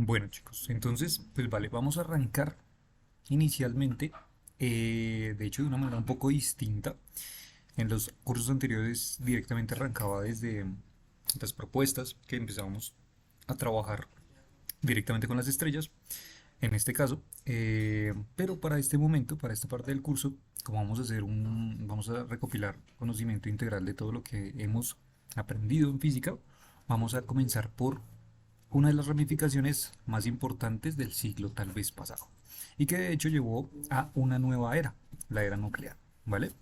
Bueno, chicos, entonces, pues vale, vamos a arrancar inicialmente, de hecho, de una manera un poco distinta. En los cursos anteriores directamente arrancaba desde las propuestas que empezábamos a trabajar directamente con las estrellas, en este caso, pero para este momento, para esta parte del curso, como vamos a recopilar conocimiento integral de todo lo que hemos aprendido en física, vamos a comenzar por una de las ramificaciones más importantes del siglo tal vez pasado, y que de hecho llevó a una nueva era, la era nuclear, ¿vale?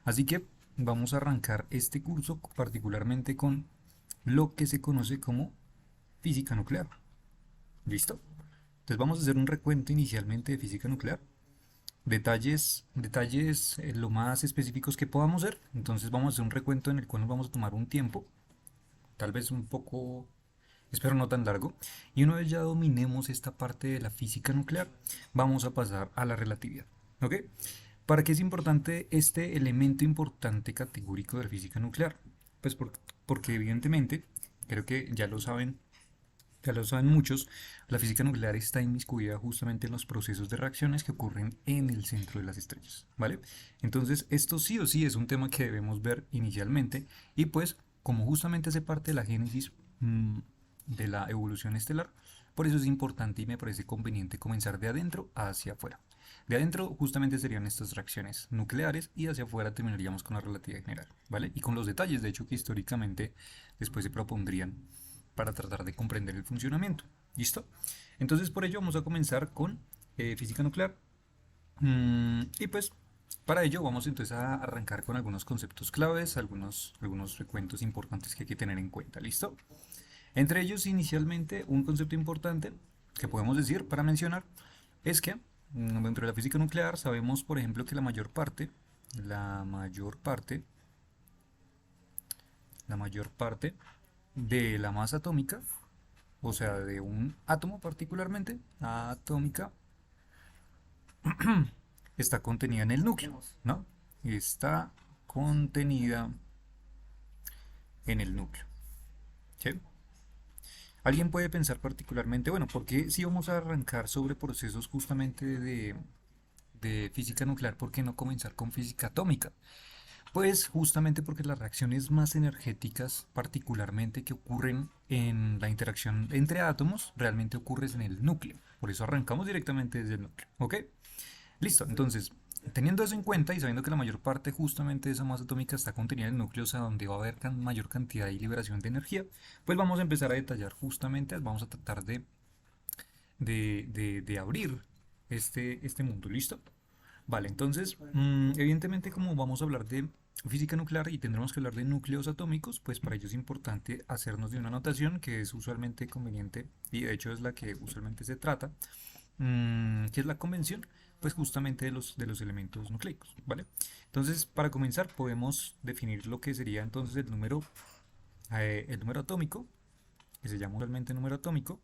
Así que vamos a arrancar este curso particularmente con lo que se conoce como física nuclear. ¿Listo? Entonces vamos a hacer un recuento inicialmente de física nuclear. Detalles lo más específicos que podamos hacer. Entonces vamos a hacer un recuento en el cual nos vamos a tomar un tiempo, tal vez un poco, espero no tan largo. Y una vez ya dominemos esta parte de la física nuclear, vamos a pasar a la relatividad. ¿Ok? ¿Para qué es importante este elemento importante categórico de la física nuclear? Pues porque evidentemente, creo que ya lo saben muchos, la física nuclear está inmiscuida justamente en los procesos de reacciones que ocurren en el centro de las estrellas, ¿vale? Entonces, esto sí o sí es un tema que debemos ver inicialmente y pues como justamente hace parte de la génesis de la evolución estelar, por eso es importante y me parece conveniente comenzar de adentro hacia afuera. De adentro justamente serían estas reacciones nucleares y hacia afuera terminaríamos con la relatividad general, ¿vale? Y con los detalles, de hecho, que históricamente después se propondrían para tratar de comprender el funcionamiento. ¿Listo? Entonces por ello vamos a comenzar con física nuclear. Y pues para ello vamos entonces a arrancar con algunos conceptos claves, algunos recuentos importantes que hay que tener en cuenta. ¿Listo? Entre ellos inicialmente un concepto importante que podemos decir para mencionar es que dentro de la física nuclear sabemos por ejemplo que la mayor parte de la masa atómica, o sea, de un átomo particularmente, atómica, está contenida en el núcleo, ¿no? Está contenida en el núcleo. ¿Sí? Alguien puede pensar particularmente, bueno, ¿por qué si vamos a arrancar sobre procesos justamente de física nuclear, por qué no comenzar con física atómica? Pues justamente porque las reacciones más energéticas, particularmente que ocurren en la interacción entre átomos, realmente ocurren en el núcleo. Por eso arrancamos directamente desde el núcleo. ¿Ok? Listo. Entonces, teniendo eso en cuenta y sabiendo que la mayor parte justamente de esa masa atómica está contenida en el núcleo, o sea, donde va a haber mayor cantidad y liberación de energía, pues vamos a empezar a detallar justamente, vamos a tratar de abrir este mundo. ¿Listo? Vale, entonces, evidentemente como vamos a hablar de física nuclear y tendremos que hablar de núcleos atómicos, pues para ello es importante hacernos de una notación que es usualmente conveniente y de hecho es la que usualmente se trata, que es la convención, pues justamente de los elementos nucleicos, ¿vale? Entonces, para comenzar podemos definir lo que sería entonces el número atómico, que se llama usualmente número atómico,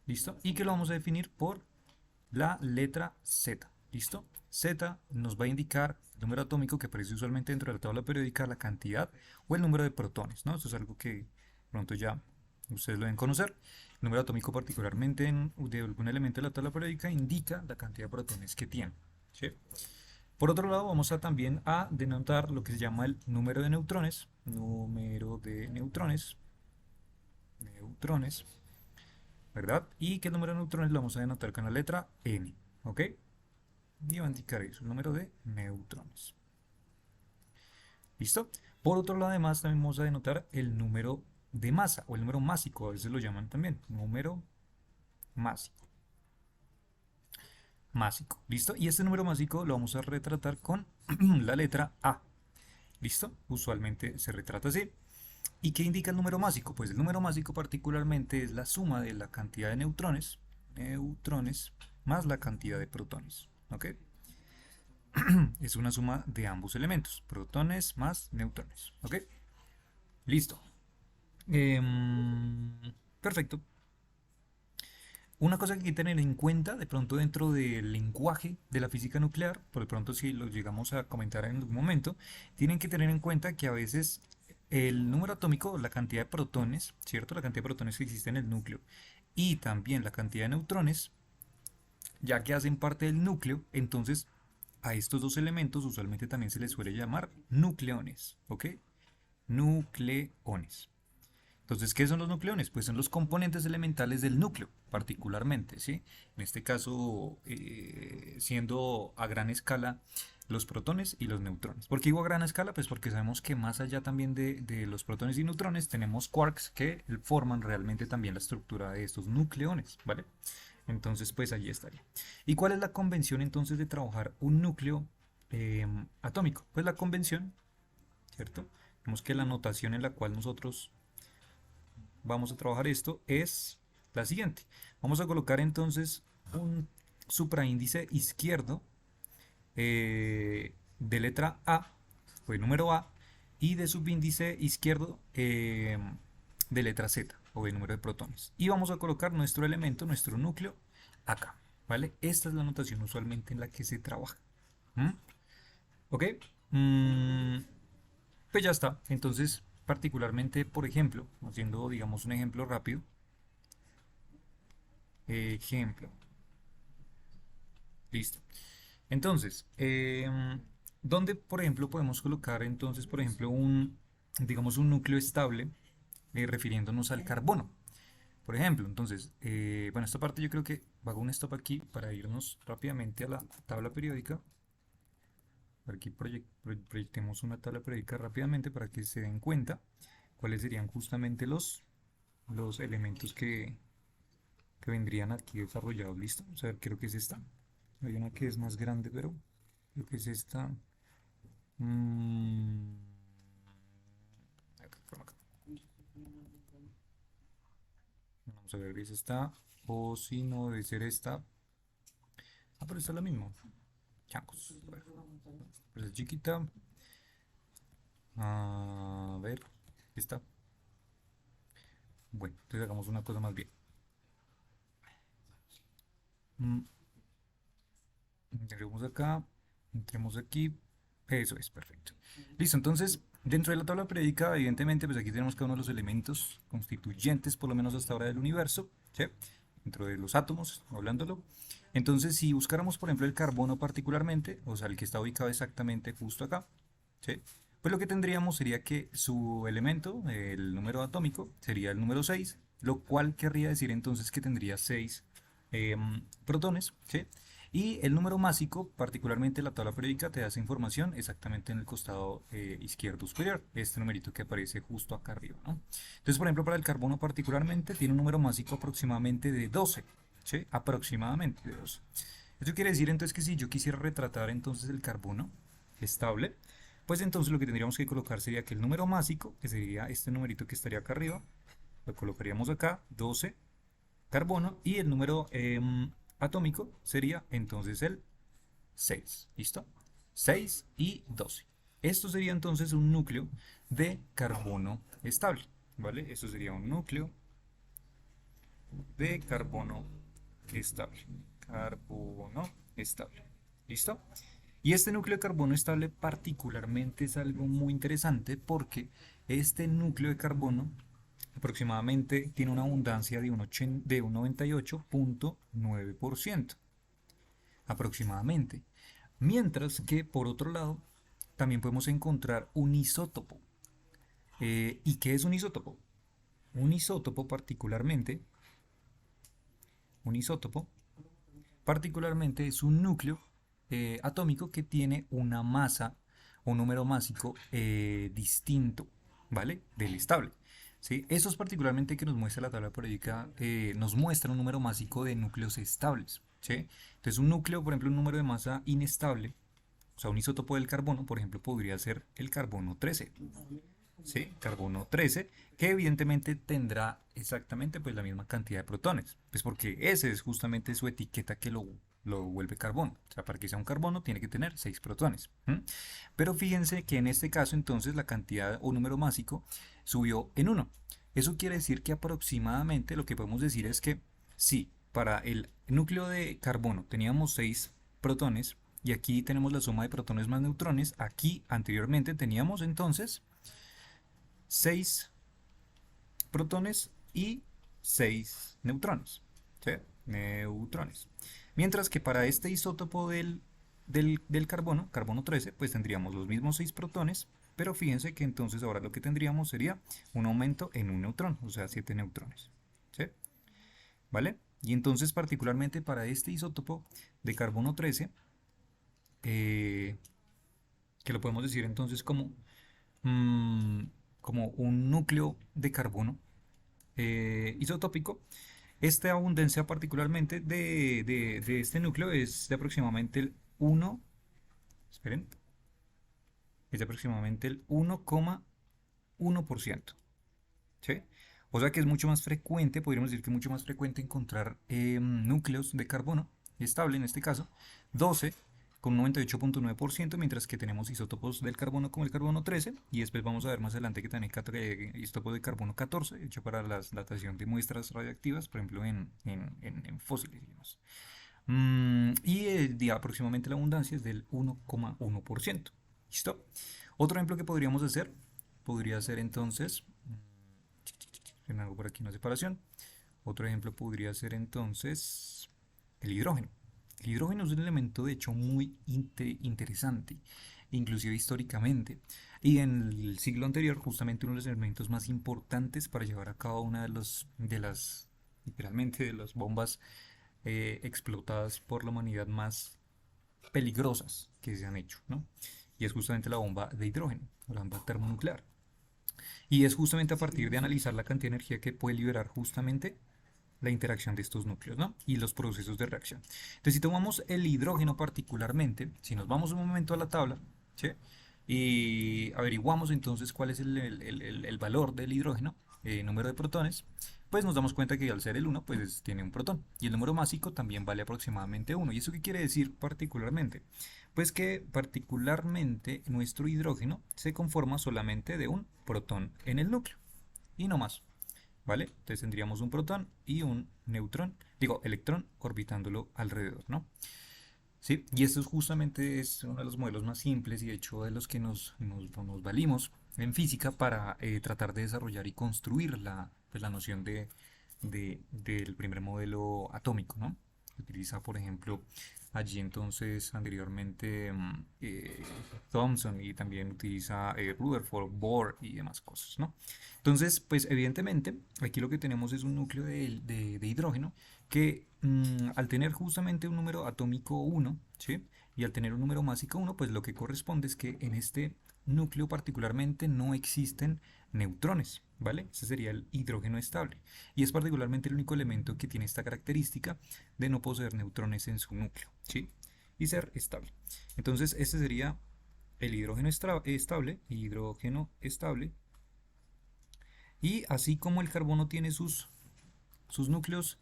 ¿listo? Y que lo vamos a definir por la letra Z. ¿Listo? Z nos va a indicar el número atómico que aparece usualmente dentro de la tabla periódica, la cantidad o el número de protones, ¿no? Esto es algo que pronto ya ustedes lo deben conocer. El número atómico particularmente de algún elemento de la tabla periódica indica la cantidad de protones que tiene. ¿Sí? Por otro lado, vamos a también a denotar lo que se llama el número de neutrones, ¿verdad? Y que el número de neutrones lo vamos a denotar con la letra N, ¿ok? Y va a indicar eso, el número de neutrones. ¿Listo? Por otro lado, además, también vamos a denotar el número de masa, o el número másico, a veces lo llaman también, número másico. Másico, ¿listo? Y este número másico lo vamos a retratar con la letra A, ¿listo? Usualmente se retrata así. ¿Y qué indica el número másico? Pues el número másico particularmente es la suma de la cantidad de neutrones más la cantidad de protones, ¿ok? Es una suma de ambos elementos, protones más neutrones. ¿Ok? Listo. Perfecto. Una cosa que hay que tener en cuenta de pronto dentro del lenguaje de la física nuclear, por de pronto si lo llegamos a comentar en algún momento, tienen que tener en cuenta que a veces el número atómico, la cantidad de protones, ¿cierto? La cantidad de protones que existe en el núcleo y también la cantidad de neutrones, ya que hacen parte del núcleo, entonces a estos dos elementos usualmente también se les suele llamar nucleones, ¿ok? Nucleones. Entonces, ¿qué son los nucleones? Pues son los componentes elementales del núcleo, particularmente, ¿sí? En este caso, siendo a gran escala los protones y los neutrones. ¿Por qué digo a gran escala? Pues porque sabemos que más allá también de los protones y neutrones tenemos quarks que forman realmente también la estructura de estos nucleones, ¿vale? Entonces, pues allí estaría. ¿Y cuál es la convención entonces de trabajar un núcleo atómico? Pues la convención, ¿cierto? Vemos que la notación en la cual nosotros vamos a trabajar esto es la siguiente. Vamos a colocar entonces un supraíndice izquierdo de letra A, o de número A, y de subíndice izquierdo de letra Z, o de número de protones. Y vamos a colocar nuestro elemento, nuestro núcleo, acá. ¿Vale? Esta es la notación usualmente en la que se trabaja. ¿Mm? ¿Ok? Mm, pues ya está. Entonces, particularmente, por ejemplo, haciendo, digamos, un ejemplo rápido. Ejemplo. Listo. Entonces, ¿dónde, por ejemplo, podemos colocar entonces, por ejemplo, digamos, un núcleo estable, refiriéndonos al carbono? Por ejemplo, entonces, bueno, esta parte yo creo que hago un stop aquí para irnos rápidamente a la tabla periódica. Aquí proyectemos una tabla periódica rápidamente para que se den cuenta cuáles serían justamente los elementos que vendrían aquí desarrollados. ¿Listo? O sea, creo que es esta. Hay una que es más grande, pero creo que es esta. Mm, acá. Vamos a ver si es esta. O si no, debe ser esta. Ah, pero esta es la misma. Chancos. A ver. Pero es chiquita. A ver. Esta. Bueno, entonces hagamos una cosa más bien. Mm, Entremos acá. Entremos aquí. Eso es, perfecto. Listo, entonces, dentro de la tabla periódica, evidentemente, pues aquí tenemos cada uno de los elementos constituyentes, por lo menos hasta ahora, del universo, ¿sí? Dentro de los átomos, hablándolo. Entonces, si buscáramos, por ejemplo, el carbono particularmente, o sea, el que está ubicado exactamente justo acá, ¿sí? Pues lo que tendríamos sería que su elemento, el número atómico, sería el número 6, lo cual querría decir entonces que tendría 6 protones, ¿sí? Y el número másico, particularmente la tabla periódica, te da esa información exactamente en el costado izquierdo superior, este numerito que aparece justo acá arriba, ¿no? Entonces, por ejemplo, para el carbono particularmente, tiene un número másico aproximadamente de 12, ¿sí? Aproximadamente de 12. Eso quiere decir entonces que si yo quisiera retratar entonces el carbono estable, pues entonces lo que tendríamos que colocar sería que el número másico, que sería este numerito que estaría acá arriba, lo colocaríamos acá, 12, carbono, y el número atómico sería entonces el 6. ¿Listo? 6 y 12. Esto sería entonces un núcleo de carbono estable. ¿Vale? Esto sería un núcleo de carbono estable. Carbono estable. ¿Listo? Y este núcleo de carbono estable particularmente es algo muy interesante porque este núcleo de carbono aproximadamente tiene una abundancia de un 98.9% aproximadamente. Mientras que por otro lado también podemos encontrar un isótopo. ¿Y qué es un isótopo? Un isótopo particularmente, un isótopo particularmente es un núcleo atómico que tiene una masa, un número másico distinto, ¿vale? Del estable. ¿Sí? Eso es particularmente que nos muestra la tabla periódica, nos muestra un número másico de núcleos estables. ¿Sí? Entonces un núcleo, por ejemplo, un número de masa inestable, o sea, un isótopo del carbono, por ejemplo, podría ser el carbono 13. ¿Sí? Carbono 13, que evidentemente tendrá exactamente pues la misma cantidad de protones, pues porque ese es justamente su etiqueta que lo vuelve carbono. O sea, para que sea un carbono tiene que tener 6 protones. Pero fíjense que en este caso entonces la cantidad o número másico subió en 1. Eso quiere decir que aproximadamente lo que podemos decir es que si para el núcleo de carbono teníamos 6 protones y aquí tenemos la suma de protones más neutrones, aquí anteriormente teníamos entonces 6 protones y 6 neutrones, ¿sí? Neutrones. Mientras que para este isótopo del carbono, carbono 13, pues tendríamos los mismos 6 protones, pero fíjense que entonces ahora lo que tendríamos sería un aumento en un neutrón, o sea, 7 neutrones, ¿sí? ¿Vale? Y entonces particularmente para este isótopo de carbono 13, eh, que lo podemos decir entonces mm, como un núcleo de carbono isotópico, esta abundancia particularmente de este núcleo es de aproximadamente el 1, esperen, es de aproximadamente el 1,1%, ¿sí? O sea que es mucho más frecuente, podríamos decir que es mucho más frecuente encontrar núcleos de carbono estable, en este caso, 12 con un 98,9%, mientras que tenemos isótopos del carbono como el carbono 13, y después vamos a ver más adelante que también hay isótopos de carbono 14, hecho para la datación de muestras radioactivas, por ejemplo en fósiles y demás. Y aproximadamente la abundancia es del 1,1%. ¿Listo? Otro ejemplo que podríamos hacer podría ser entonces, me hago por aquí una separación. Otro ejemplo podría ser entonces el hidrógeno. El hidrógeno es un elemento de hecho muy interesante, inclusive históricamente. Y en el siglo anterior, justamente uno de los elementos más importantes para llevar a cabo una literalmente, de las bombas explotadas por la humanidad más peligrosas que se han hecho, ¿no? Y es justamente la bomba de hidrógeno, la bomba termonuclear. Y es justamente a partir de analizar la cantidad de energía que puede liberar justamente la interacción de estos núcleos, ¿no? Y los procesos de reacción. Entonces, si tomamos el hidrógeno particularmente, si nos vamos un momento a la tabla, ¿sí? Y averiguamos entonces cuál es el valor del hidrógeno, número de protones, pues nos damos cuenta que al ser el 1, pues tiene un protón. Y el número másico también vale aproximadamente 1. ¿Y eso qué quiere decir particularmente? Pues que particularmente nuestro hidrógeno se conforma solamente de un protón en el núcleo y no más. ¿Vale? Entonces tendríamos un protón y un neutrón, digo, electrón orbitándolo alrededor, ¿no? Sí, y esto justamente es uno de los modelos más simples y de hecho de los que nos valimos en física para tratar de desarrollar y construir pues, la noción del primer modelo atómico, ¿no? Se utiliza, por ejemplo, allí entonces anteriormente Thomson, y también utiliza Rutherford, Bohr y demás cosas, ¿no? Entonces, pues evidentemente aquí lo que tenemos es un núcleo de hidrógeno que al tener justamente un número atómico 1, ¿sí? Y al tener un número másico 1, pues lo que corresponde es que en este núcleo particularmente no existen neutrones, ¿vale? Ese sería el hidrógeno estable. Y es particularmente el único elemento que tiene esta característica de no poseer neutrones en su núcleo, ¿sí? Y ser estable. Entonces, este sería el hidrógeno estable. Y así como el carbono tiene sus núcleos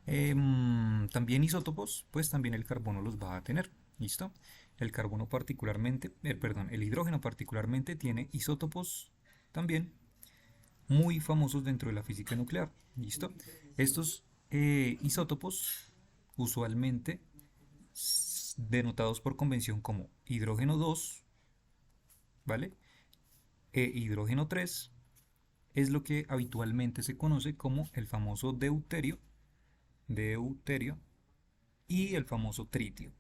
también isótopos, pues también el carbono los va a tener. ¿Listo? El carbono particularmente, perdón, el hidrógeno particularmente tiene isótopos también muy famosos dentro de la física nuclear. ¿Listo? Estos isótopos usualmente denotados por convención como hidrógeno 2, ¿vale? E hidrógeno 3 es lo que habitualmente se conoce como el famoso deuterio y el famoso tritio.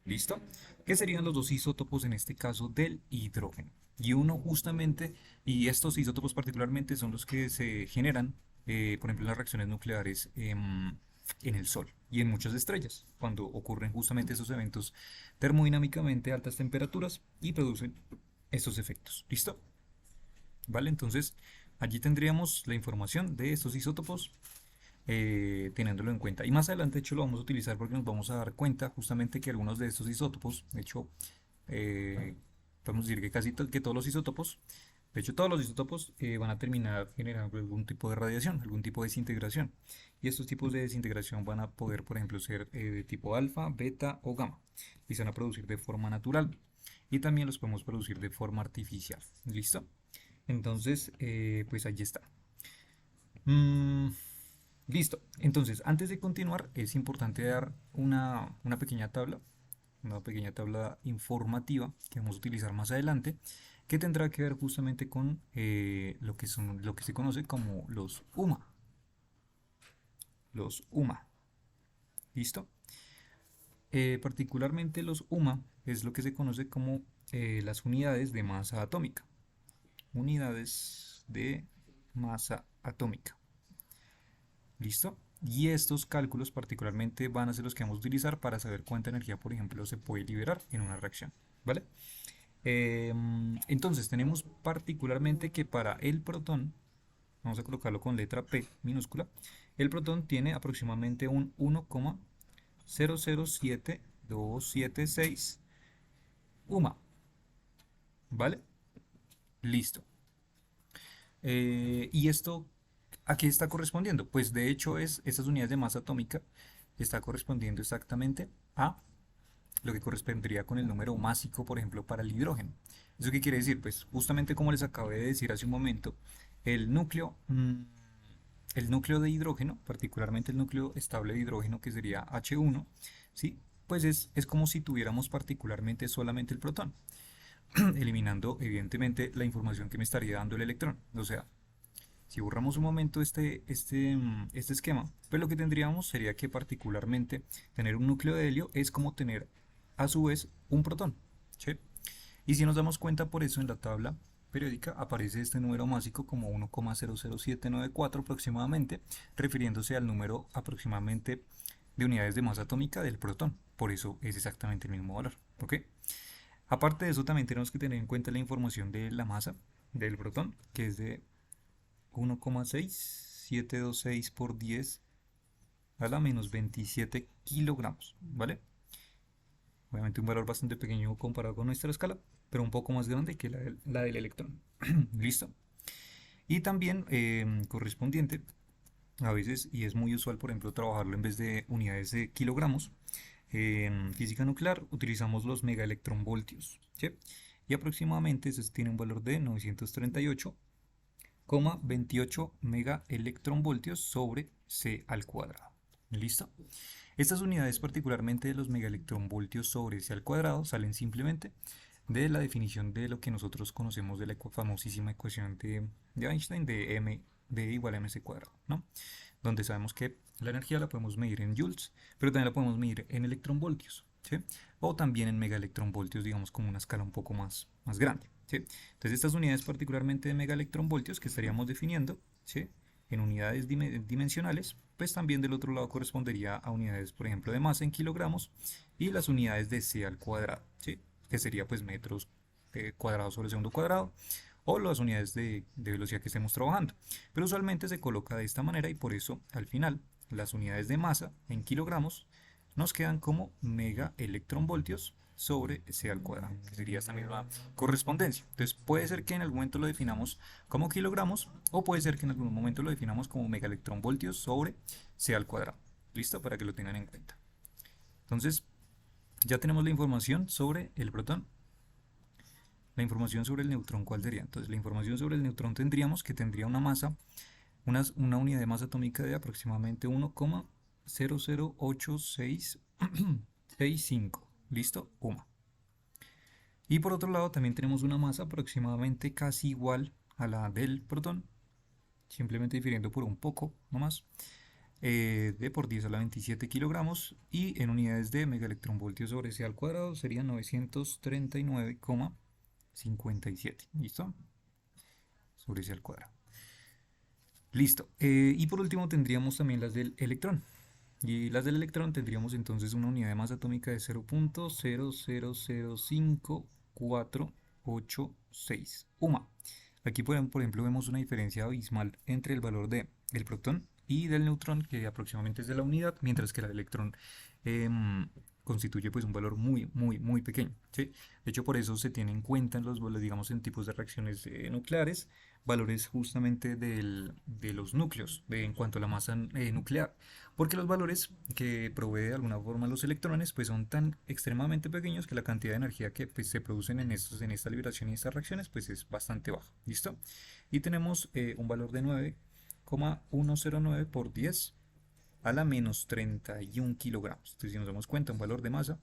¿Listo? ¿Qué serían los dos isótopos en este caso del hidrógeno? Y uno justamente, y estos isótopos particularmente son los que se generan, por ejemplo, en las reacciones nucleares en el Sol y en muchas estrellas, cuando ocurren justamente esos eventos termodinámicamente a altas temperaturas y producen estos efectos. ¿Listo? ¿Vale? Entonces, allí tendríamos la información de estos isótopos teniéndolo en cuenta. Y más adelante, de hecho, lo vamos a utilizar porque nos vamos a dar cuenta justamente que algunos de estos isótopos, de hecho, eh, podemos decir que que todos los isótopos, de hecho, todos los isótopos van a terminar generando algún tipo de radiación, algún tipo de desintegración. Y estos tipos de desintegración van a poder, por ejemplo, ser de tipo alfa, beta o gamma. Y se van a producir de forma natural. Y también los podemos producir de forma artificial. ¿Listo? Entonces, pues allí está. Mm, Listo. Entonces, antes de continuar, es importante dar una pequeña tabla informativa que vamos a utilizar más adelante, que tendrá que ver justamente con lo que se conoce como los UMA. Los UMA, ¿listo? Particularmente los UMA es lo que se conoce como las unidades de masa atómica. Unidades de masa atómica. ¿Listo? Y estos cálculos particularmente van a ser los que vamos a utilizar para saber cuánta energía, por ejemplo, se puede liberar en una reacción. ¿Vale? Entonces tenemos particularmente que para el protón, vamos a colocarlo con letra P minúscula, el protón tiene aproximadamente un 1,007276 UMA. ¿Vale? Listo. ¿Y esto a qué está correspondiendo? Pues de hecho estas unidades de masa atómica está correspondiendo exactamente a lo que correspondería con el número másico, por ejemplo, para el hidrógeno. ¿Eso qué quiere decir? Pues justamente como les acabé de decir hace un momento, el núcleo, el núcleo de hidrógeno, particularmente el núcleo estable de hidrógeno que sería H1, ¿sí? Pues es como si tuviéramos particularmente solamente el protón, eliminando evidentemente la información que me estaría dando el electrón. O sea, si borramos un momento este esquema, pues lo que tendríamos sería que particularmente tener un núcleo de helio es como tener a su vez un protón, ¿sí? Y si nos damos cuenta por eso en la tabla periódica aparece este número másico como 1,00794 aproximadamente, refiriéndose al número aproximadamente de unidades de masa atómica del protón. Por eso es exactamente el mismo valor, ¿ok? Aparte de eso también tenemos que tener en cuenta la información de la masa del protón, que es de 1,6726 por 10 a la menos 27 kilogramos, ¿vale? Obviamente un valor bastante pequeño comparado con nuestra escala, pero un poco más grande que la del electrón. ¿Listo? Y también correspondiente, a veces, y es muy usual, por ejemplo, trabajarlo en vez de unidades de kilogramos, en física nuclear utilizamos los megaelectronvoltios, ¿sí? Y aproximadamente se tiene un valor de 938,28 megaelectronvoltios sobre C al cuadrado. ¿Listo? Estas unidades, particularmente de los megaelectronvoltios sobre C al cuadrado, salen simplemente de la definición de lo que nosotros conocemos de la famosísima ecuación de Einstein de M de igual a mc cuadrado, ¿no? Donde sabemos que la energía la podemos medir en joules, pero también la podemos medir en electronvoltios, ¿sí? O también en megaelectronvoltios, digamos, como una escala un poco más grande, ¿sí? Entonces estas unidades particularmente de megaelectronvoltios que estaríamos definiendo, ¿sí?, en unidades dimensionales, pues también del otro lado correspondería a unidades, por ejemplo, de masa en kilogramos y las unidades de C al cuadrado, ¿sí?, que sería pues metros cuadrados sobre segundo cuadrado o las unidades de velocidad que estemos trabajando. Pero usualmente se coloca de esta manera y por eso al final las unidades de masa en kilogramos nos quedan como megaelectronvoltios sobre C al cuadrado, que sería esta misma correspondencia. Entonces puede ser que en algún momento lo definamos como kilogramos o puede ser que en algún momento lo definamos como megaelectronvoltios sobre C al cuadrado. ¿Listo? Para que lo tengan en cuenta. Entonces ya tenemos la información sobre el protón. La información sobre el neutrón, ¿cuál sería? Entonces la información sobre el neutrón tendríamos que tendría una masa, una unidad de masa atómica de aproximadamente 1,0086665. ¿Listo? UMA. Y por otro lado también tenemos una masa aproximadamente casi igual a la del protón, simplemente difiriendo por un poco nomás, de por 10 a la 27 kilogramos, y en unidades de megaelectronvoltios sobre C al cuadrado serían 939,57. ¿Listo? Sobre C al cuadrado. Listo. Y por último tendríamos también las del electrón. Y las del electrón tendríamos entonces una unidad de masa atómica de 0,0005486 UMA. Aquí por ejemplo vemos una diferencia abismal entre el valor del protón y del neutrón, que aproximadamente es de la unidad, mientras que la del electrón constituye pues un valor muy pequeño, ¿sí? De hecho por eso se tiene en cuenta en los, digamos, en tipos de reacciones nucleares, valores justamente de los núcleos en cuanto a la masa nuclear, porque los valores que provee de alguna forma los electrones pues son tan extremadamente pequeños que la cantidad de energía que pues, se producen en esta liberación y estas reacciones pues es bastante baja. ¿Listo? Y tenemos un valor de 9,109 por 10 a la menos 31 kilogramos. Entonces si nos damos cuenta, un valor de masa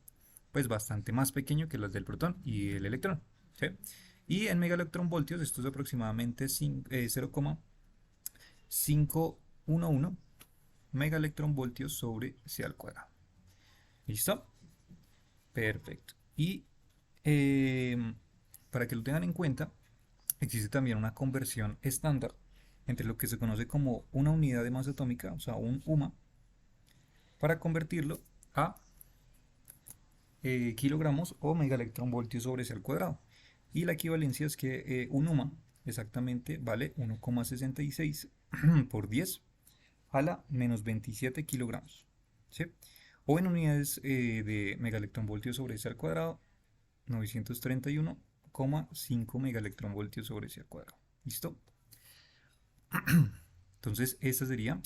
pues bastante más pequeño que los del protón y el electrón, ¿sí? Y en megaelectronvoltios esto es aproximadamente 0,511 megaelectronvoltios sobre C al cuadrado. ¿Listo? Perfecto. Y para que lo tengan en cuenta, existe también una conversión estándar entre lo que se conoce como una unidad de masa atómica, o sea, un UMA, para convertirlo a kilogramos o megaelectronvoltios sobre C al cuadrado. Y la equivalencia es que un UMA exactamente vale 1,66 por 10 a la menos 27 kilogramos. ¿Sí? O en unidades de megaelectronvoltios sobre C al cuadrado, 931,5 megaelectronvoltios sobre C al cuadrado. ¿Listo? Entonces, esta sería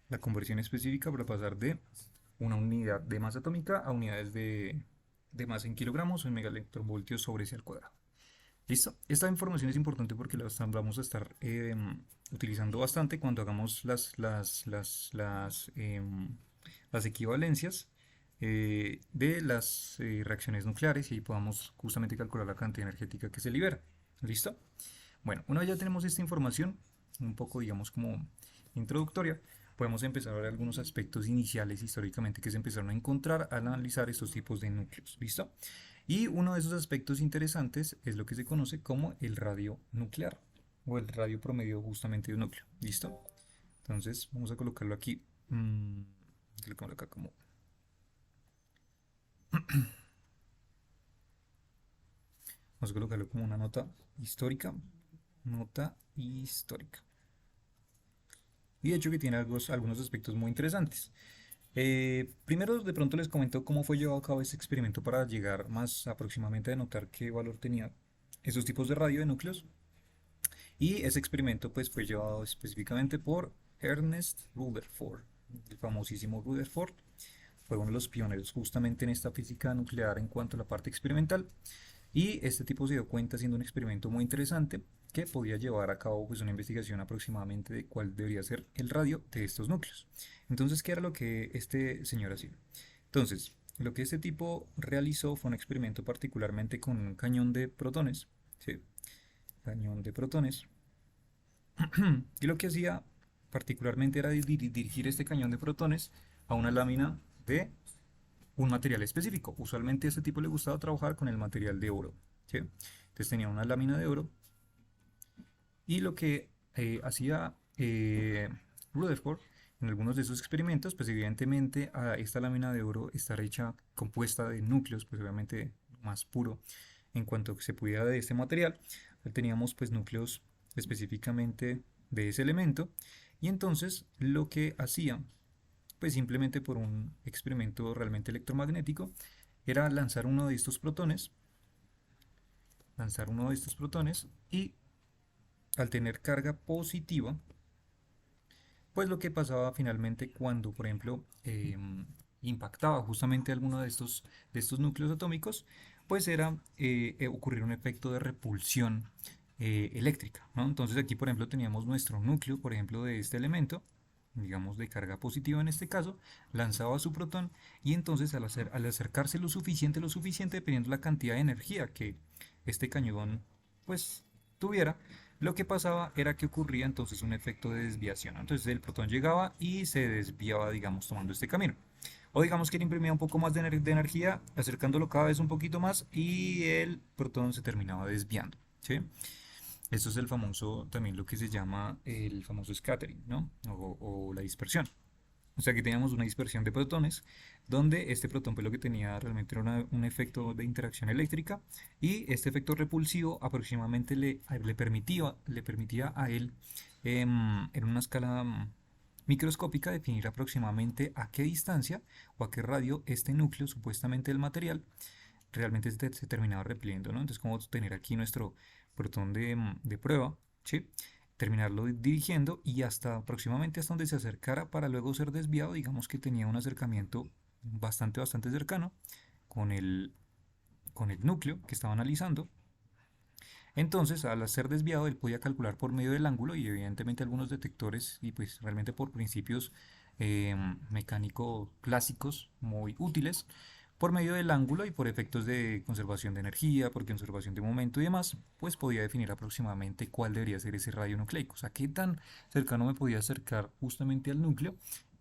la conversión específica para pasar de una unidad de masa atómica a unidades de masa en kilogramos o en megaelectronvoltios sobre C al cuadrado. ¿Listo? Esta información es importante porque la vamos a estar utilizando bastante cuando hagamos las equivalencias de las reacciones nucleares y podamos justamente calcular la cantidad energética que se libera. ¿Listo? Bueno, una vez ya tenemos esta información, un poco digamos como introductoria, podemos empezar a ver algunos aspectos iniciales históricamente que se empezaron a encontrar al analizar estos tipos de núcleos. ¿Listo? Y uno de esos aspectos interesantes es lo que se conoce como el radio nuclear o el radio promedio justamente de un núcleo. ¿Listo? Entonces vamos a colocarlo aquí. Colocamos acá como. Vamos a colocarlo como una nota histórica. Nota histórica. Y de hecho que tiene algunos aspectos muy interesantes. Primero de pronto les comento cómo fue llevado a cabo este experimento para llegar más aproximadamente a notar qué valor tenía esos tipos de radio de núcleos. Y ese experimento pues fue llevado específicamente por Ernest Rutherford, el famosísimo Rutherford. Fue uno de los pioneros justamente en esta física nuclear en cuanto a la parte experimental. Y este tipo se dio cuenta haciendo un experimento muy interesante que podía llevar a cabo pues una investigación aproximadamente de cuál debería ser el radio de estos núcleos. Entonces, ¿qué era lo que este señor hacía? Entonces, lo que este tipo realizó fue un experimento particularmente con un cañón de protones, ¿sí? Cañón de protones. Y lo que hacía particularmente era dirigir este cañón de protones a una lámina de un material específico. Usualmente a este tipo le gustaba trabajar con el material de oro, ¿sí? Entonces tenía una lámina de oro y lo que hacía Rutherford en algunos de sus experimentos, pues evidentemente a esta lámina de oro estar hecha compuesta de núcleos, pues obviamente más puro en cuanto que se pudiera de este material. Teníamos pues núcleos específicamente de ese elemento y entonces lo que hacía pues simplemente por un experimento realmente electromagnético era lanzar uno de estos protones y al tener carga positiva, pues lo que pasaba finalmente cuando, por ejemplo, impactaba justamente alguno de estos núcleos atómicos, pues era ocurrir un efecto de repulsión eléctrica, ¿no? Entonces aquí, por ejemplo, teníamos nuestro núcleo, por ejemplo, de este elemento, digamos de carga positiva en este caso, lanzaba su protón y entonces al acercarse lo suficiente, dependiendo de la cantidad de energía que este cañón pues tuviera, lo que pasaba era que ocurría entonces un efecto de desviación. Entonces el protón llegaba y se desviaba, digamos, tomando este camino. O digamos que le imprimía un poco más de energía, acercándolo cada vez un poquito más y el protón se terminaba desviando. ¿Sí? Esto es el famoso, también lo que se llama el famoso scattering, ¿no? O la dispersión. O sea que teníamos una dispersión de protones, donde este protón pues lo que tenía realmente era un efecto de interacción eléctrica y este efecto repulsivo aproximadamente le permitía a él en una escala microscópica definir aproximadamente a qué distancia o a qué radio este núcleo supuestamente del material realmente se terminaba repeliendo, ¿no? Entonces, como tener aquí nuestro protón de prueba, ¿sí? Terminarlo dirigiendo y hasta aproximadamente hasta donde se acercara para luego ser desviado, digamos que tenía un acercamiento bastante cercano con con el núcleo que estaba analizando. Entonces, al ser desviado, él podía calcular por medio del ángulo y evidentemente algunos detectores y pues realmente por principios mecánicos clásicos muy útiles, por medio del ángulo y por efectos de conservación de energía, por conservación de momento y demás, pues podía definir aproximadamente cuál debería ser ese radio nucleico, o sea, qué tan cercano me podía acercar justamente al núcleo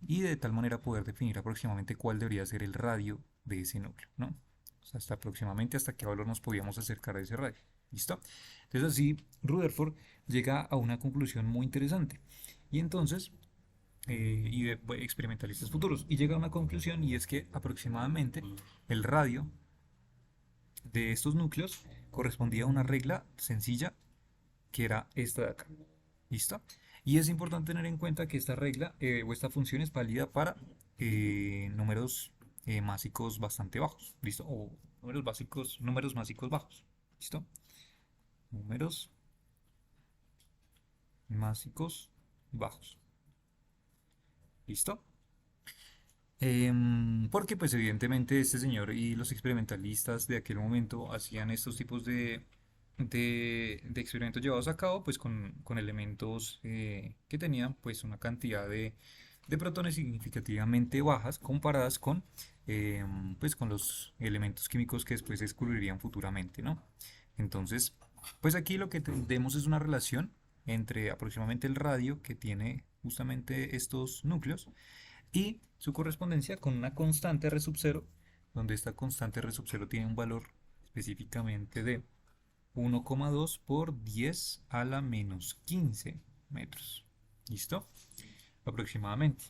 y de tal manera poder definir aproximadamente cuál debería ser el radio de ese núcleo, ¿no? O sea, hasta aproximadamente hasta qué valor nos podíamos acercar a ese radio. ¿Listo? Entonces así Rutherford llega a una conclusión muy interesante. Y entonces, y de experimentalistas futuros, y llega a una conclusión y es que aproximadamente el radio de estos núcleos correspondía a una regla sencilla que era esta de acá. ¿Listo? Y es importante tener en cuenta que esta regla o esta función es válida para números másicos bastante bajos. ¿Listo? O números másicos bajos. ¿Listo? Números másicos bajos. ¿Listo? Porque pues evidentemente este señor y los experimentalistas de aquel momento hacían estos tipos de experimentos llevados a cabo pues con elementos que tenían pues una cantidad de protones significativamente bajas comparadas pues con los elementos químicos que después se descubrirían futuramente, ¿no? Entonces, pues aquí lo que tenemos es una relación entre aproximadamente el radio que tiene justamente estos núcleos y su correspondencia con una constante R sub 0, donde esta constante R sub 0 tiene un valor específicamente de 1,2 por 10 a la menos 15 metros. ¿Listo? Aproximadamente.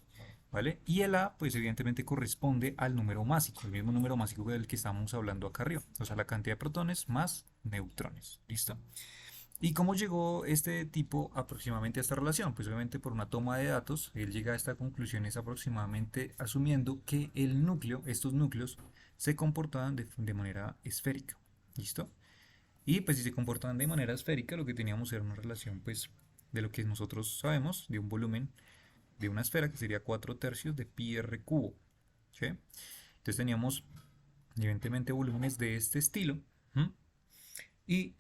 ¿Vale? Y el A, pues evidentemente corresponde al número másico, el mismo número másico del que estamos hablando acá arriba. O sea, la cantidad de protones más neutrones. ¿Listo? ¿Y cómo llegó este tipo aproximadamente a esta relación? Pues obviamente por una toma de datos, él llega a esta conclusión es aproximadamente asumiendo que el núcleo, estos núcleos, se comportaban de manera esférica. ¿Listo? Y pues si se comportaban de manera esférica, lo que teníamos era una relación pues de lo que nosotros sabemos, de un volumen de una esfera que sería 4 tercios de pi r cubo. ¿Sí? Entonces teníamos evidentemente volúmenes de este estilo. ¿Mm? Y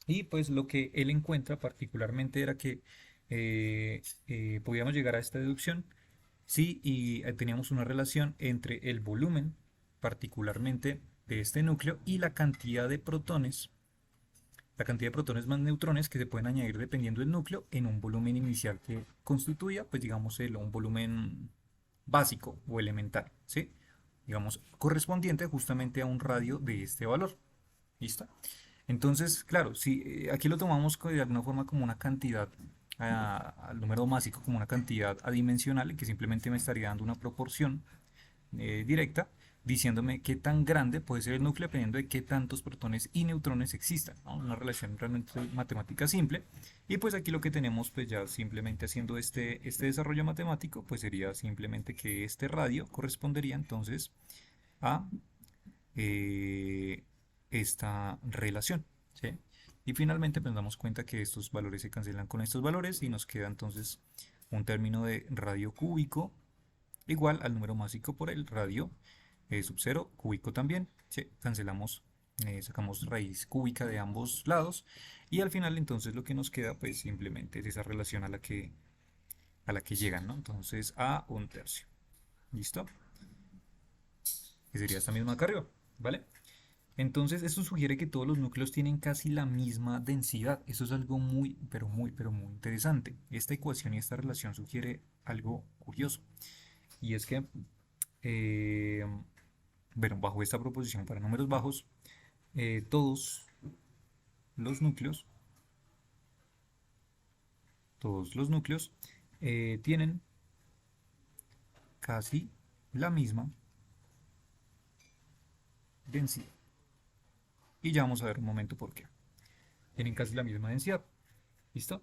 Y pues lo que él encuentra particularmente era que podíamos llegar a esta deducción si teníamos una relación entre el volumen, particularmente de este núcleo, y la cantidad de protones más neutrones que se pueden añadir dependiendo del núcleo en un volumen inicial que constituía, pues digamos, un volumen básico o elemental, ¿sí? Digamos, correspondiente justamente a un radio de este valor. ¿Listo? Entonces, claro, si aquí lo tomamos de alguna forma como una cantidad al número másico, como una cantidad adimensional, que simplemente me estaría dando una proporción directa, diciéndome qué tan grande puede ser el núcleo dependiendo de qué tantos protones y neutrones existan, ¿no? Una relación realmente matemática simple. Y pues aquí lo que tenemos, pues ya simplemente haciendo este desarrollo matemático, pues sería simplemente que este radio correspondería entonces a eh, esta relación, ¿sí? Y finalmente pues nos damos cuenta que estos valores se cancelan con estos valores y nos queda entonces un término de radio cúbico igual al número másico por el radio sub 0 cúbico también, ¿sí? Cancelamos, sacamos raíz cúbica de ambos lados y al final entonces lo que nos queda pues simplemente es esa relación a la que llegan, ¿no? Entonces a un tercio, ¿listo? Que sería esta misma acá arriba, ¿vale? Entonces, esto sugiere que todos los núcleos tienen casi la misma densidad. Eso es algo muy, pero muy interesante. Esta ecuación y esta relación sugiere algo curioso. Y es que, eh, bueno, bajo esta proposición para números bajos, todos los núcleos, todos los núcleos tienen casi la misma densidad. Y ya vamos a ver un momento por qué. Tienen casi la misma densidad. ¿Listo?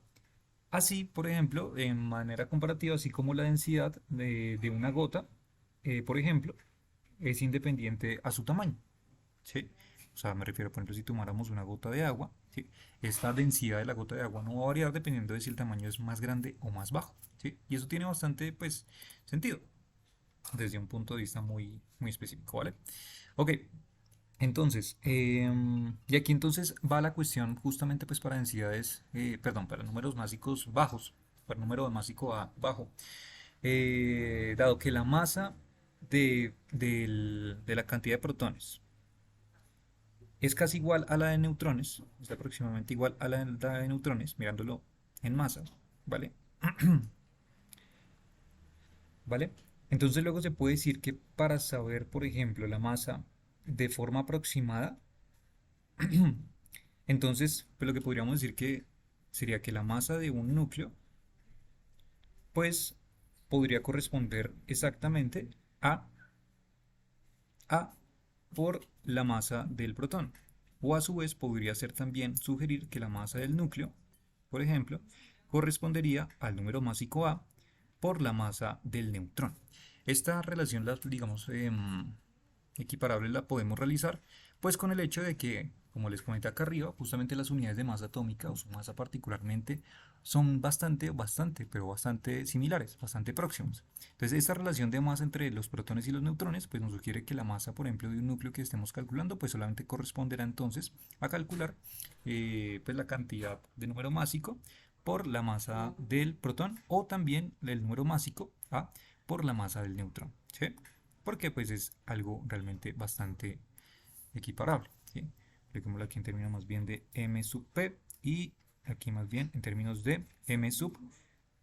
Así, por ejemplo, en manera comparativa, así como la densidad de una gota, por ejemplo, es independiente a su tamaño, ¿sí? O sea, me refiero, por ejemplo, si tomáramos una gota de agua, ¿sí? Esta densidad de la gota de agua no va a variar dependiendo de si el tamaño es más grande o más bajo, ¿sí? Y eso tiene bastante, pues, sentido desde un punto de vista muy, muy específico, ¿vale? Ok, entonces, y aquí entonces va la cuestión justamente pues para densidades, perdón, para números másicos bajos, para número másico bajo, dado que la masa de la cantidad de protones es casi igual a la de neutrones, es aproximadamente igual a la de neutrones, mirándolo en masa, ¿vale? ¿Vale? Entonces luego se puede decir que para saber, por ejemplo, la masa de forma aproximada, entonces pues lo que podríamos decir que sería que la masa de un núcleo, pues podría corresponder exactamente a A por la masa del protón. O a su vez podría ser también sugerir que la masa del núcleo, por ejemplo, correspondería al número másico A por la masa del neutrón. Esta relación, digamos, equiparable la podemos realizar pues con el hecho de que, como les comenté acá arriba, justamente las unidades de masa atómica o su masa particularmente son pero bastante similares, bastante próximas. Entonces, esta relación de masa entre los protones y los neutrones, pues nos sugiere que la masa, por ejemplo, de un núcleo que estemos calculando, pues solamente corresponderá entonces a calcular pues la cantidad de número másico por la masa del protón o también el número másico A por la masa del neutrón, ¿sí? Porque pues es algo realmente bastante equiparable, ¿sí? Expliquémoslo aquí en términos más bien de m sub p y aquí más bien en términos de m sub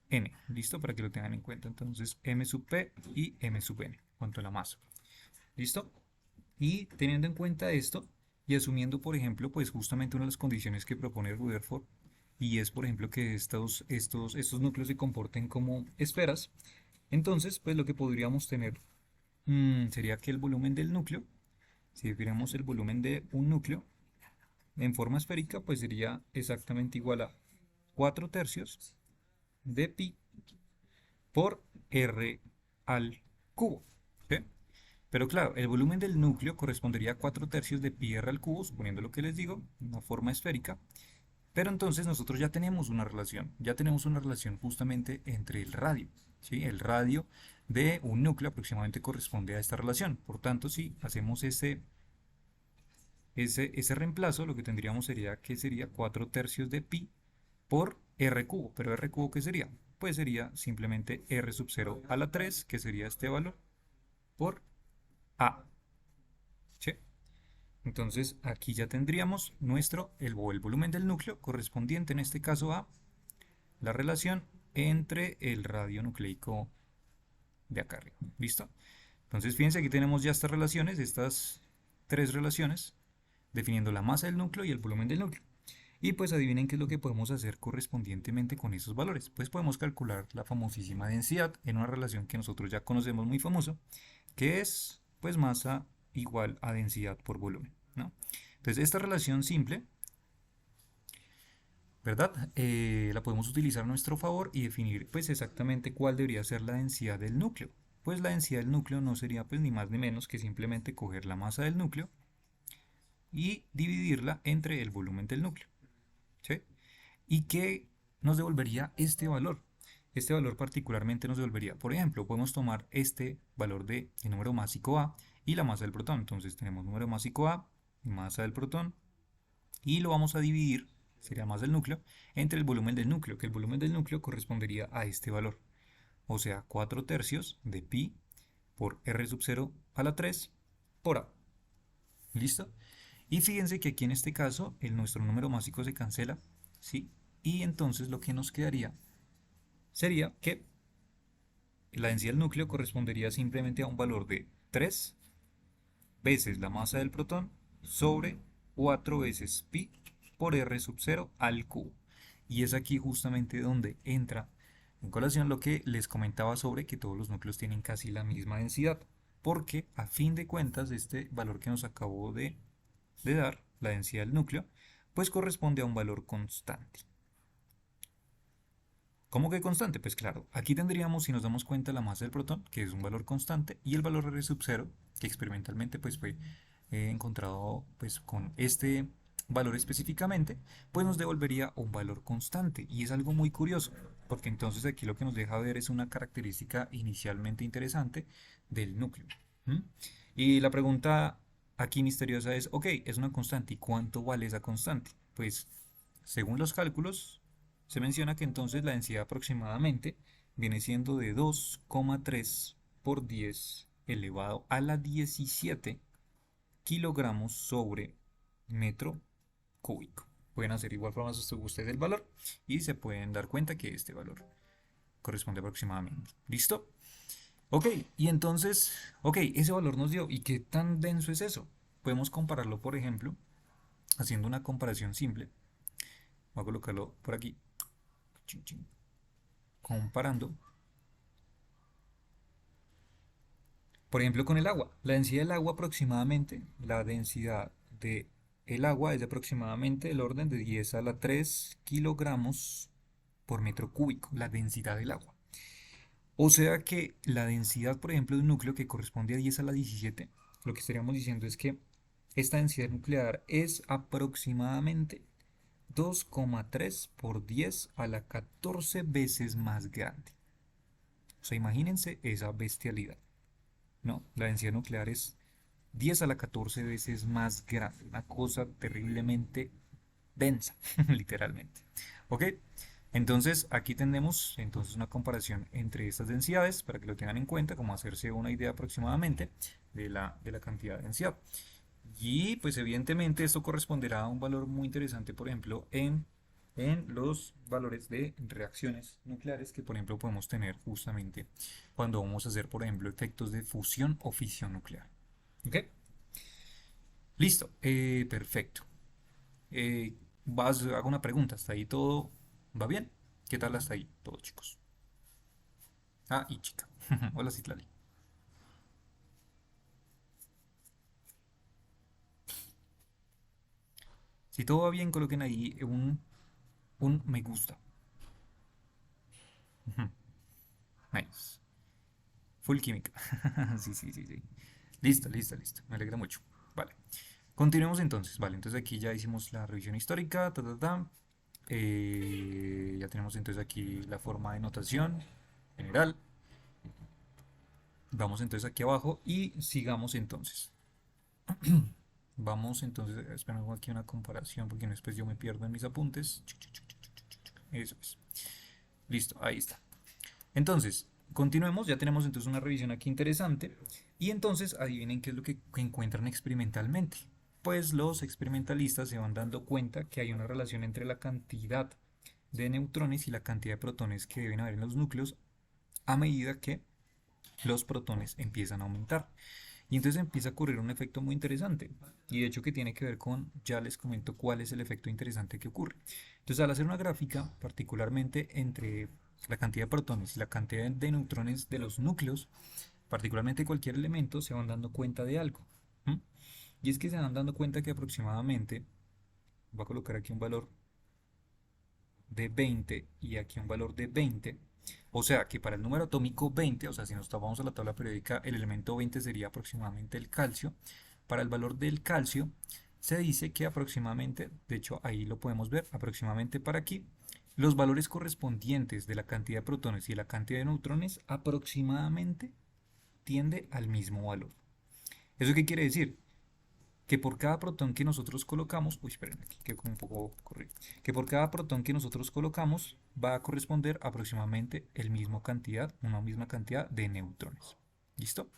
n, ¿listo? Para que lo tengan en cuenta. Entonces m sub p y m sub n, cuanto a la masa, ¿listo? Y teniendo en cuenta esto y asumiendo, por ejemplo, pues justamente una de las condiciones que propone Rutherford y es, por ejemplo, que estos núcleos se comporten como esferas, entonces, pues lo que podríamos tener sería que el volumen del núcleo, si definiéramos el volumen de un núcleo en forma esférica, pues sería exactamente igual a 4 tercios de pi por r al cubo, ¿sí? Pero claro, el volumen del núcleo correspondería a 4 tercios de pi r al cubo, suponiendo lo que les digo, una forma esférica. Pero entonces nosotros ya tenemos una relación justamente entre el radio, ¿sí? El radio de un núcleo aproximadamente corresponde a esta relación. Por tanto, si hacemos ese reemplazo, lo que tendríamos sería que sería 4 tercios de pi por r cubo. ¿Pero r cubo qué sería? Pues sería simplemente r sub 0 a la 3, que sería este valor, por a, ¿sí? Entonces aquí ya tendríamos el volumen del núcleo correspondiente en este caso a la relación entre el radio nucleico de acá arriba. ¿Listo? Entonces fíjense, aquí tenemos ya estas relaciones, estas tres relaciones, definiendo la masa del núcleo y el volumen del núcleo. Y pues adivinen qué es lo que podemos hacer correspondientemente con esos valores. Pues podemos calcular la famosísima densidad en una relación que nosotros ya conocemos muy famosa, que es pues masa igual a densidad por volumen, ¿no? Entonces esta relación simple, ¿verdad? La podemos utilizar a nuestro favor y definir pues exactamente cuál debería ser la densidad del núcleo. Pues la densidad del núcleo no sería pues ni más ni menos que simplemente coger la masa del núcleo y dividirla entre el volumen del núcleo, ¿sí? ¿Y qué nos devolvería este valor? Este valor particularmente nos devolvería, por ejemplo, podemos tomar este valor de el número másico A y la masa del protón. Entonces tenemos número másico A, masa del protón, y lo vamos a dividir, sería más del núcleo, entre el volumen del núcleo, que el volumen del núcleo correspondería a este valor. O sea, 4 tercios de pi por r sub 0 a la 3 por a. ¿Listo? Y fíjense que aquí en este caso nuestro número másico se cancela, ¿sí? Y entonces lo que nos quedaría sería que la densidad del núcleo correspondería simplemente a un valor de 3 veces la masa del protón sobre 4 veces pi por r sub 0 al cubo. Y es aquí justamente donde entra en colación lo que les comentaba sobre que todos los núcleos tienen casi la misma densidad. Porque a fin de cuentas este valor que nos acabo de dar, la densidad del núcleo, pues corresponde a un valor constante. ¿Cómo que constante? Pues claro, aquí tendríamos, si nos damos cuenta, la masa del protón, que es un valor constante, y el valor R sub 0, que experimentalmente pues fue encontrado pues con este valor específicamente, pues nos devolvería un valor constante. Y es algo muy curioso, porque entonces aquí lo que nos deja ver es una característica inicialmente interesante del núcleo. ¿Mm? Y la pregunta aquí misteriosa es, ok, es una constante, ¿y cuánto vale esa constante? Pues según los cálculos, se menciona que entonces la densidad aproximadamente viene siendo de 2,3 por 10 elevado a la 17 kilogramos sobre metro cúbico. Pueden hacer igual forma ustedes el valor y se pueden dar cuenta que este valor corresponde aproximadamente. ¿Listo? Ok, y entonces, ok, ese valor nos dio. ¿Y qué tan denso es eso? Podemos compararlo, por ejemplo, haciendo una comparación simple. Voy a colocarlo por aquí. Comparando, por ejemplo, con el agua. La densidad del agua aproximadamente, la densidad de el agua es de aproximadamente el orden de 10 a la 3 kilogramos por metro cúbico, la densidad del agua. O sea que la densidad, por ejemplo, de un núcleo que corresponde a 10 a la 17, lo que estaríamos diciendo es que esta densidad nuclear es aproximadamente 2,3 por 10 a la 14 veces más grande. O sea, imagínense esa bestialidad. No, la densidad nuclear es 10 a la 14 veces más grande. Una cosa terriblemente densa, literalmente. ¿Ok? Entonces, aquí tenemos entonces una comparación entre estas densidades para que lo tengan en cuenta, como hacerse una idea aproximadamente de la cantidad de densidad. Y pues evidentemente esto corresponderá a un valor muy interesante, por ejemplo, en los valores de reacciones nucleares que, por ejemplo, podemos tener justamente cuando vamos a hacer, por ejemplo, efectos de fusión o fisión nuclear. ¿Ok? Listo, perfecto. Hago una pregunta, ¿hasta ahí todo va bien? ¿Qué tal hasta ahí todo, chicos? Ah, y chica. Hola, Citlali. Si todo va bien, coloquen ahí un me gusta. Nice. Full química. Sí, sí, sí, sí. Listo, listo, listo. Me alegra mucho. Vale. Continuemos entonces. Vale, entonces aquí ya hicimos la revisión histórica. Ta, ta, ta. Ya tenemos entonces aquí la forma de notación general. Vamos entonces aquí abajo y sigamos entonces. Vamos entonces, espera, hago aquí una comparación porque después yo me pierdo en mis apuntes. Eso es. Listo, ahí está. Entonces, continuemos, ya tenemos entonces una revisión aquí interesante. Y entonces adivinen qué es lo que encuentran experimentalmente. Pues los experimentalistas se van dando cuenta que hay una relación entre la cantidad de neutrones y la cantidad de protones que deben haber en los núcleos a medida que los protones empiezan a aumentar. Y entonces empieza a ocurrir un efecto muy interesante. Y de hecho que tiene que ver con, ya les comento cuál es el efecto interesante que ocurre. Entonces al hacer una gráfica, particularmente entre la cantidad de protones y la cantidad de neutrones de los núcleos, particularmente cualquier elemento, se van dando cuenta de algo. ¿M? Y es que se van dando cuenta que aproximadamente, voy a colocar aquí un valor de 20 y aquí un valor de 20. O sea que para el número atómico 20, o sea, si nos tomamos a la tabla periódica, el elemento 20 sería aproximadamente el calcio. Para el valor del calcio, se dice que aproximadamente, de hecho ahí lo podemos ver, aproximadamente para aquí, los valores correspondientes de la cantidad de protones y de la cantidad de neutrones aproximadamente tiende al mismo valor. ¿Eso qué quiere decir? Que por cada protón que nosotros colocamos, uy, esperen, aquí que un poco corrido, que por cada protón que nosotros colocamos va a corresponder aproximadamente una misma cantidad de neutrones. ¿Listo?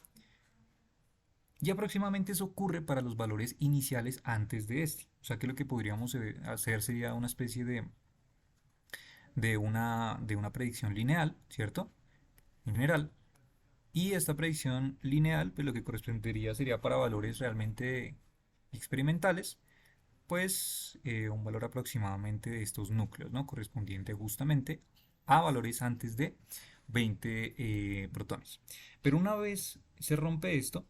Y aproximadamente eso ocurre para los valores iniciales antes de este. O sea que lo que podríamos hacer sería una especie de una predicción lineal, ¿cierto? En general. Y esta predicción lineal, pues lo que correspondería sería para valores realmente experimentales, pues un valor aproximadamente de estos núcleos, ¿no? Correspondiente justamente a valores antes de 20 protones. Pero una vez se rompe esto,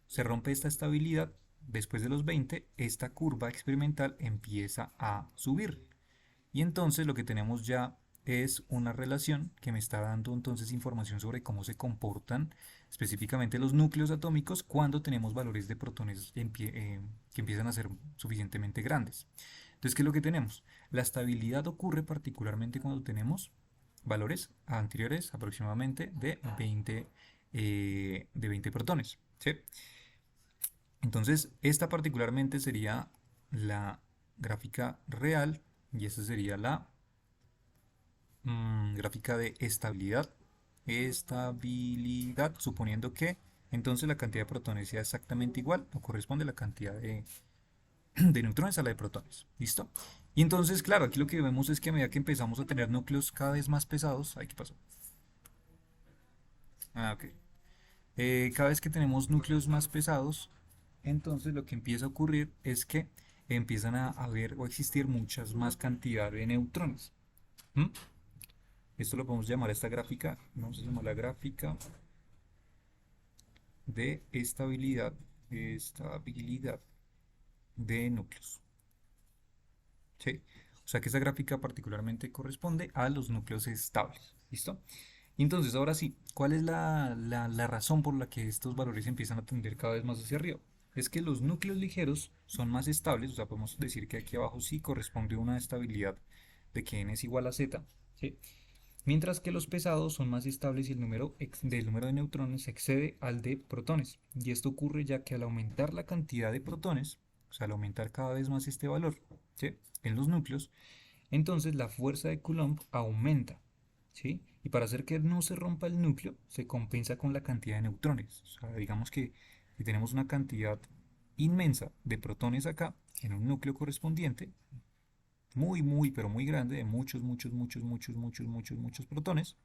se rompe esta estabilidad, después de los 20, esta curva experimental empieza a subir. Y entonces lo que tenemos ya es una relación que me está dando entonces información sobre cómo se comportan específicamente los núcleos atómicos cuando tenemos valores de protones que empiezan a ser suficientemente grandes. Entonces, ¿qué es lo que tenemos? La estabilidad ocurre particularmente cuando tenemos valores anteriores aproximadamente de 20 protones. ¿Sí? Entonces, esta particularmente sería la gráfica real y esta sería la gráfica de estabilidad. Estabilidad, suponiendo que entonces la cantidad de protones sea exactamente igual o corresponde a la cantidad de neutrones a la de protones. ¿Listo? Y entonces, claro, aquí lo que vemos es que a medida que empezamos a tener núcleos cada vez más pesados, ¿ay, qué pasó? Ah, ok. Cada vez que tenemos núcleos más pesados, entonces lo que empieza a ocurrir es que empiezan a haber o existir muchas más cantidad de neutrones. ¿Mm? Esto lo podemos llamar a esta gráfica, vamos a llamar la gráfica de estabilidad de núcleos. ¿Sí? O sea que esta gráfica particularmente corresponde a los núcleos estables. ¿Listo? Y entonces, ahora sí, ¿cuál es la razón por la que estos valores empiezan a tender cada vez más hacia arriba? Es que los núcleos ligeros son más estables, o sea, podemos decir que aquí abajo sí corresponde una estabilidad de que n es igual a z, ¿sí? Mientras que los pesados son más estables y el del número de neutrones excede al de protones. Y esto ocurre ya que al aumentar la cantidad de protones, o sea, al aumentar cada vez más este valor, ¿sí?, en los núcleos, entonces la fuerza de Coulomb aumenta, ¿sí? Y para hacer que no se rompa el núcleo, se compensa con la cantidad de neutrones. O sea, digamos que si tenemos una cantidad inmensa de protones acá, en un núcleo correspondiente, muy, pero muy grande, de muchos protones,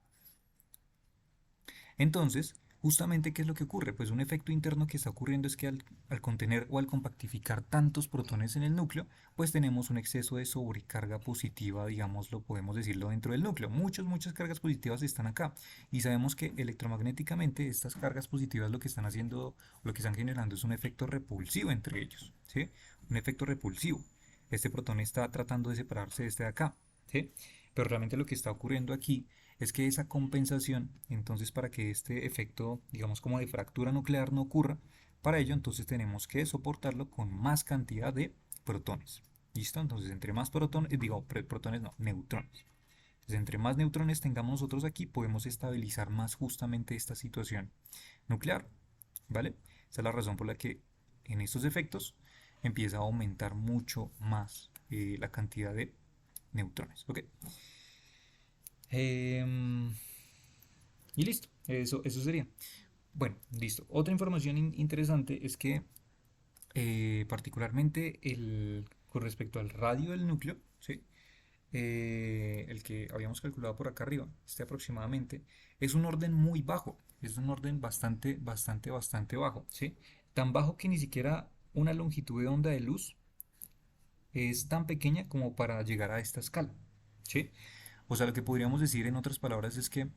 entonces, justamente, ¿qué es lo que ocurre? Pues un efecto interno que está ocurriendo es que al contener o al compactificar tantos protones en el núcleo, pues tenemos un exceso de sobrecarga positiva, digamos, lo podemos decirlo dentro del núcleo. Muchas cargas positivas están acá. Y sabemos que electromagnéticamente estas cargas positivas lo que están haciendo, lo que están generando es un efecto repulsivo entre ellos, ¿sí? Un efecto repulsivo. Este protón está tratando de separarse de este de acá, ¿sí? Pero realmente lo que está ocurriendo aquí es que esa compensación, entonces para que este efecto, digamos como de fractura nuclear no ocurra, para ello entonces tenemos que soportarlo con más cantidad de protones. ¿Listo? Entonces entre más protones, protones no, neutrones. Entonces entre más neutrones tengamos nosotros aquí, podemos estabilizar más justamente esta situación nuclear. ¿Vale? Esa es la razón por la que en estos efectos empieza a aumentar mucho más la cantidad de neutrones. ¿Ok? Em, y listo, eso sería. Bueno, listo. Otra información interesante es que particularmente con respecto al radio del núcleo, ¿sí? El que habíamos calculado por acá arriba, este aproximadamente, es un orden muy bajo, es un orden bastante bajo, ¿sí? Tan bajo que ni siquiera una longitud de onda de luz es tan pequeña como para llegar a esta escala, ¿sí? O sea, lo que podríamos decir en otras palabras es que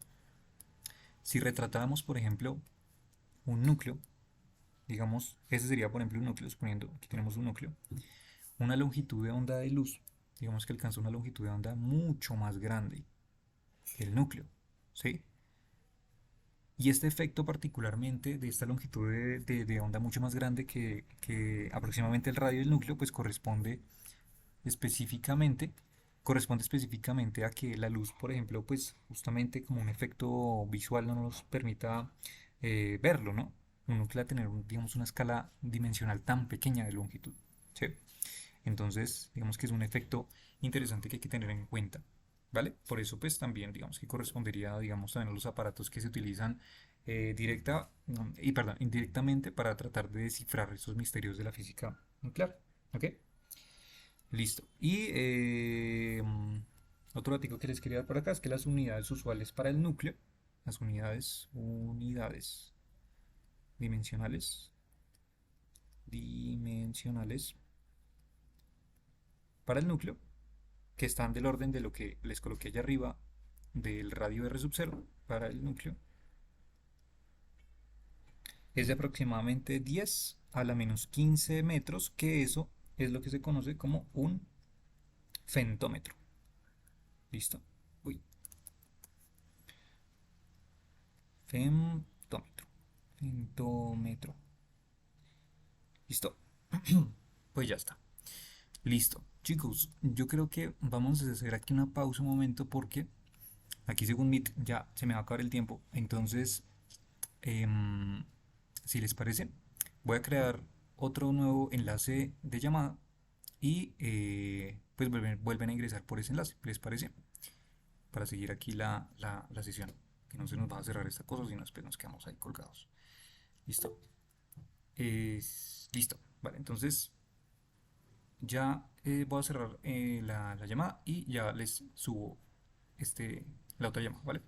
si retratáramos, por ejemplo, un núcleo, digamos, ese sería, por ejemplo, un núcleo, suponiendo que tenemos un núcleo, una longitud de onda de luz, digamos que alcanza una longitud de onda mucho más grande que el núcleo, ¿sí? Y este efecto particularmente de esta longitud de onda mucho más grande que aproximadamente el radio del núcleo, pues específicamente, corresponde específicamente a que la luz, por ejemplo, pues justamente como un efecto visual no nos permita verlo, ¿no? Un núcleo a tener, digamos, una escala dimensional tan pequeña de longitud, ¿sí? Entonces, digamos que es un efecto interesante que hay que tener en cuenta, ¿vale? Por eso, pues también, digamos que correspondería, digamos, también a los aparatos que se utilizan no, perdón, indirectamente para tratar de descifrar esos misterios de la física nuclear, ¿ok? Listo. Y otro dato que les quería dar por acá es que las unidades usuales para el núcleo, las unidades dimensionales, dimensionales para el núcleo, que están del orden de lo que les coloqué allá arriba del radio R sub 0 para el núcleo, es de aproximadamente 10 a la menos 15 metros, que eso es lo que se conoce como un femtómetro. ¿Listo? Uy. Femtómetro. Femtómetro. ¿Listo? Pues ya está. Listo. Chicos, yo creo que vamos a hacer aquí una pausa un momento porque aquí según Meet ya se me va a acabar el tiempo. Entonces, si les parece, voy a crear otro nuevo enlace de llamada y pues vuelven a ingresar por ese enlace, ¿les parece? Para seguir aquí la sesión, que no se nos va a cerrar esta cosa, sino después nos quedamos ahí colgados. ¿Listo? Listo. Vale, entonces ya voy a cerrar la llamada y ya les subo la otra llamada, ¿vale?